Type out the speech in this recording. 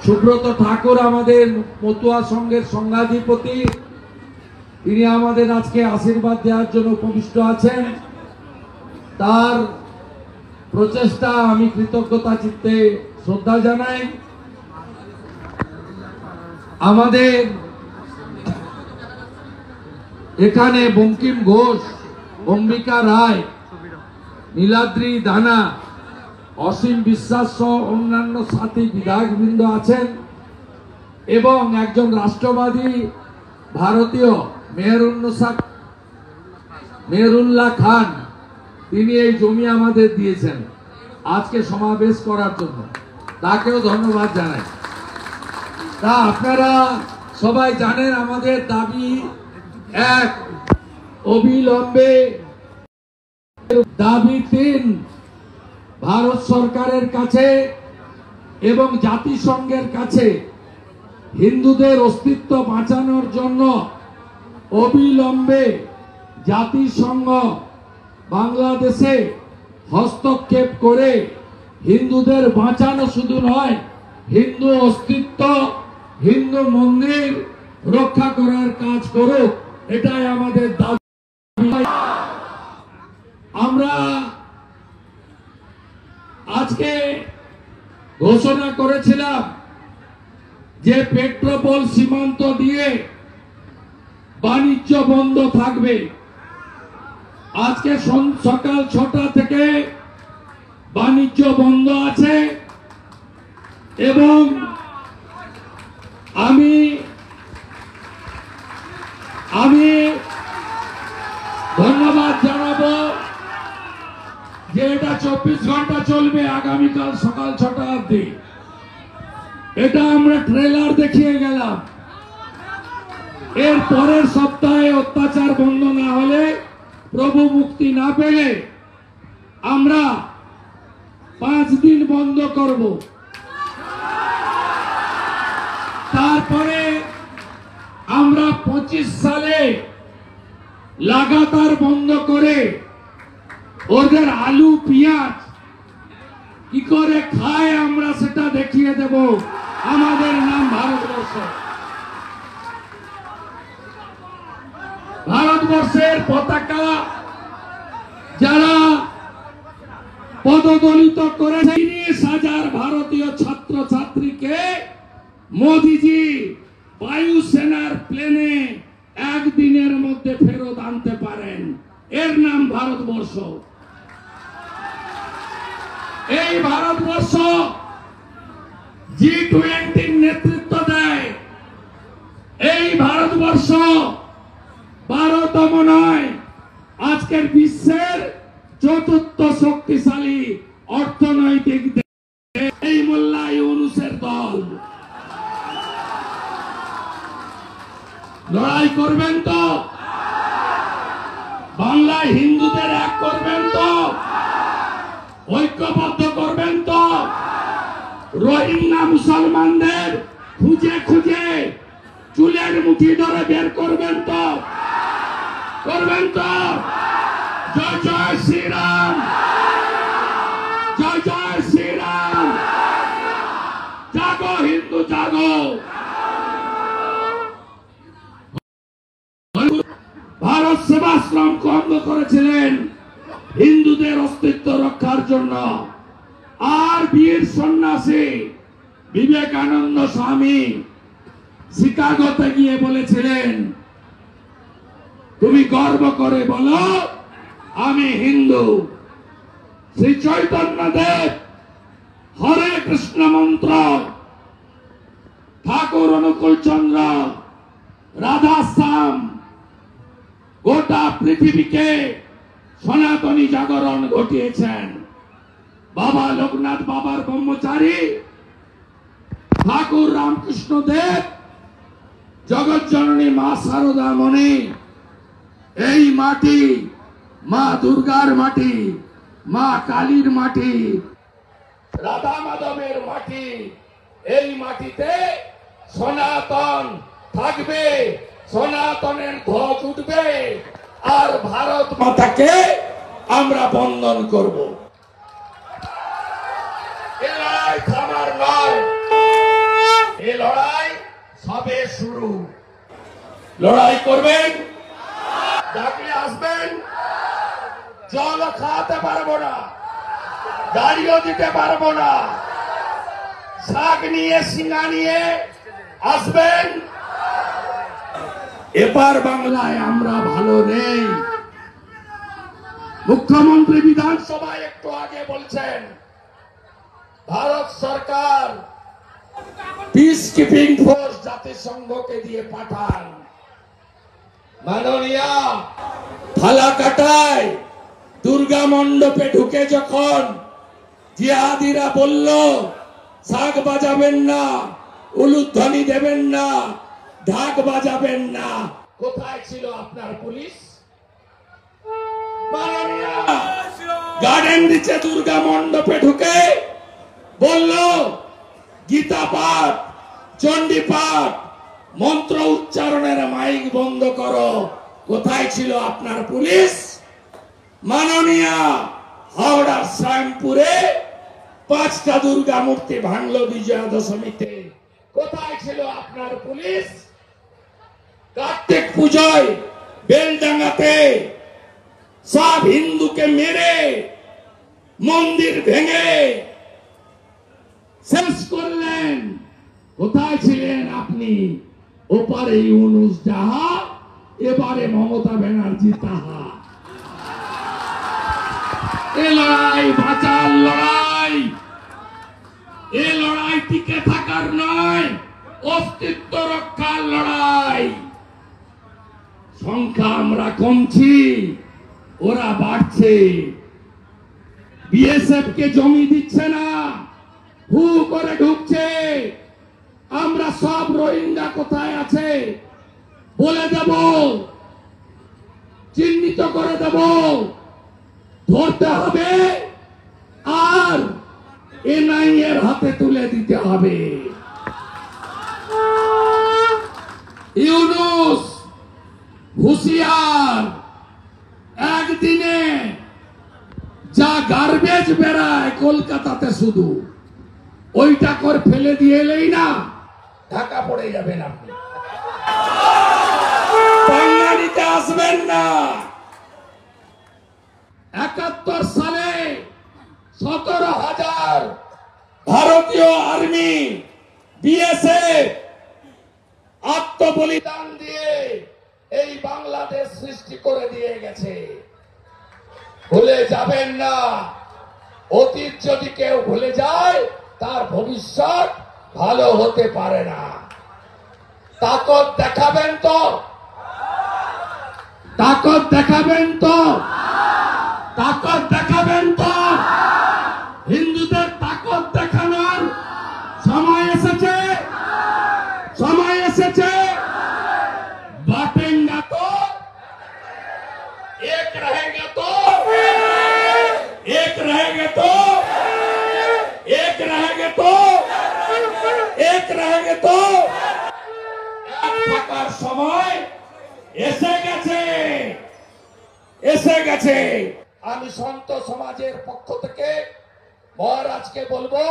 সুব্রত ঠাকুর আমাদের মতুয়া সংঘের সংঘাধিপতি, তিনি আমাদের আজকে আশীর্বাদ দেওয়ার জন্য উপবিষ্ট আছেন। তার প্রচেষ্টা আমি কৃতজ্ঞতা চিত্তে শ্রদ্ধা জানাই। আমাদের এখানে বঙ্কিম ঘোষ, অম্বিকা রায়, নীলাদ্রি দানা, অসীম বিশ্বাস সহ অন্যান্য সাথী বিধায়কবৃন্দ আছেন এবং একজন রাষ্ট্রবাদী ভারতীয় মেহরুল্লাহ খান, তিনি এই জমি আমাদের দিয়েছেন আজকে সমাবেশ করার জন্য, তাকেও ধন্যবাদ জানাই। তা আপনারা সবাই জানেন আমাদের দাবি এক, অবিলম্বে দাবি তিন, ভারত সরকারের কাছে এবং জাতিসংঘের কাছে হিন্দুদের অস্তিত্ব বাঁচানোর জন্য অবিলম্বে জাতিসংঘ বাংলাদেশে হস্তক্ষেপ করে হিন্দুদের বাঁচানো শুধু নয়, হিন্দু অস্তিত্ব, হিন্দু মন্দির রক্ষা করার কাজ করুক, এটাই আমাদের দাবি। আমরা আজকে ঘোষণা করেছিলাম যে পেট্রোপোল সীমান্ত দিয়ে বাণিজ্য বন্ধ থাকবে। আজকে সকাল 6টা থেকে বাণিজ্য বন্ধ আছে এবং আমি ধন্যবাদ জানাবো যে এটা 24 ঘন্টা চলবে, আগামীকাল সকাল 6টা অবধি। এটা আমরা ট্রেলার দেখিয়ে গেলাম। এর পরের সপ্তাহে অত্যাচার বন্ধ না হলে, প্রভু মুক্তি না পেলে আমরা 5 দিন বন্ধ করব। তারপরে আমরা 25 সালে লাগাতার বন্ধ করে ওদের আলু পেঁয়াজ কি করে খায় আমরা সেটা দেখিয়ে দেব। আমাদের নাম ভারতবর্ষ। ভারতবর্ষের পতাকা যারা পদদলিত করে 30,000 ভারতীয় ছাত্র ছাত্রীকে মোদিজি বায়ুসেনার প্লেনে একদিনের মধ্যে ফেরত আনতে পারেন, এর নাম ভারতবর্ষ। এই ভারতবর্ষ G20 নেতৃত্ব দেয়। এই ভারতবর্ষ 12তম নয়, আজকের বিশ্বের 4র্থ শক্তিশালী অর্থনৈতিক দেশ এই মোল্লা ইউনূসের দল। লড়াই করবেন তো? বাংলায় হিন্দুদের এক করবেন তো? ঐক্যবদ্ধ করবেন তো? রোহিঙ্গা মুসলমানদের খুঁজে খুঁজে চুলের মুঠি ধরে বের করবেন তো? করবেন তো? জয় জয় শ্রীরাম, জয় জয় শ্রীরাম। জাগো হিন্দু জাগো। ভারত সেবাশ্রম কর্ম করেছিলেন হিন্দুদের অস্তিত্ব রক্ষার জন্য। আর বীর সন্ন্যাসী বিবেকানন্দ স্বামী শিকাগোতে গিয়ে বলেছিলেন, তুমি গর্ব করে বলো আমি হিন্দু। শ্রী চৈতন্য দেব হরে কৃষ্ণ মন্ত্র, ঠাকুর অনুকূল চন্দ্র, রাধা শ্যাম গোটা পৃথিবীকে সনাতনী জাগরণ ঘটিয়েছেন। বাবা লোকনাথ বাবার ব্রহ্মচারী ঠাকুর রামকৃষ্ণ দেব, জগৎ জননী মা শারদা মণি, এই মাটি মা দুর্গার মাটি, মা কালীর মাটি, রাধা মাধবের মাটি। এই মাটিতে সনাতন থাকবে, সনাতনের ধ্বজ উঠবে, আর ভারত মাতাকে আমরা বন্দন করব। এলাই থামার নয়। লড়াই করবেন, ডাকলে আসবেন। জল খাওয়াতে পারবো না, গাড়িও দিতে পারবো না, শাক নিয়ে সিঙ্গা নিয়ে আসবেন। এবার বাংলায় আমরা ভালো নেই। মুখ্যমন্ত্রী বিধানসভায় একটু আগে বলছেন ভারত সরকার পিস কিপিং ফোর্স জাতিসংঘকে দিয়ে পাঠান। মাননীয়া, ফালাকাটায় দুর্গা মণ্ডপে ঢুকে যখন জিহাদিরা বলল শাক বাজাবেন না, উলুধ্বনি দেবেন না, ঢাক বাজাবেন না, কোথায় ছিল আপনার পুলিশ? মাননীয়া, গার্ডেন দিচ্ছে দুর্গা মণ্ডপে ঢুকে বলল গীতা পাঠ, চণ্ডী পাঠ, মন্ত্র উচ্চারণের মাইক বন্ধ করো, কোথায় ছিল আপনার পুলিশ? মাননীয়া, হাওড়ার শ্যামপুরে 5টা দুর্গা মূর্তি ভাঙলো বিজয়া দশমীতে, কোথায় ছিল আপনার পুলিশ? কার্তিক পুজোয় বেলডাঙ্গাতে সব হিন্দুকে মেরে মন্দির ভেঙে শেষ করলেন, কোথায় ছিলেন আপনি? ওপারে ইউনুস যাহা, এবারে মমতা ব্যানার্জি তাহা। এ লড়াই বাঁচার লড়াই, এ লড়াই টিকে থাকার নয়, অস্তিত্ব রক্ষার লড়াই। সংখ্যা আমরা কমছি, ওরা বাড়ছে। বিএসএফ কে জমি দিচ্ছে না, হু করে ঢুকছে। আমরা সব রোহিঙ্গা কোথায় আছে বলে দেব, চিহ্নিত করে দেব, ধরতে হবে আর এনআই এর হাতে তুলে দিতে হবে। ইউনুস হুঁশিয়ার, একদিনে যা গার্বেজ বেড়ায় কলকাতাতে শুধু ওইটা করে ফেলে দিয়ে এলেই না ঢাকা পড়ে যাবেন আপনি। বাঙালিতে আসবেন না। 71 সালে 17,000 ভারতীয় আর্মি বিএসএফ আত্মবলিদান দিয়ে এই বাংলাদেশ সৃষ্টি করে দিয়ে গেছে। ভুলে যাবেন না। অতীত যদি কেউ ভুলে যায় তার ভবিষ্যৎ ভালো হতে পারে না। তাকত দেখাবেন তো, তাকত দেখাবেন তো, তাকত দেখাবেন তো। হিন্দুদের তাকত দেখানোর সময় এসেছে, সময় এসেছে। बांटेंगे तो एक रहेंगे तो एक रहेंगे तो एक रहेंगे तो एक रहेंगे तो এক থাকার সময় এসে গেছে, এসে গেছে। আমি সন্ত সমাজের পক্ষ থেকে মহারাজকে বলবো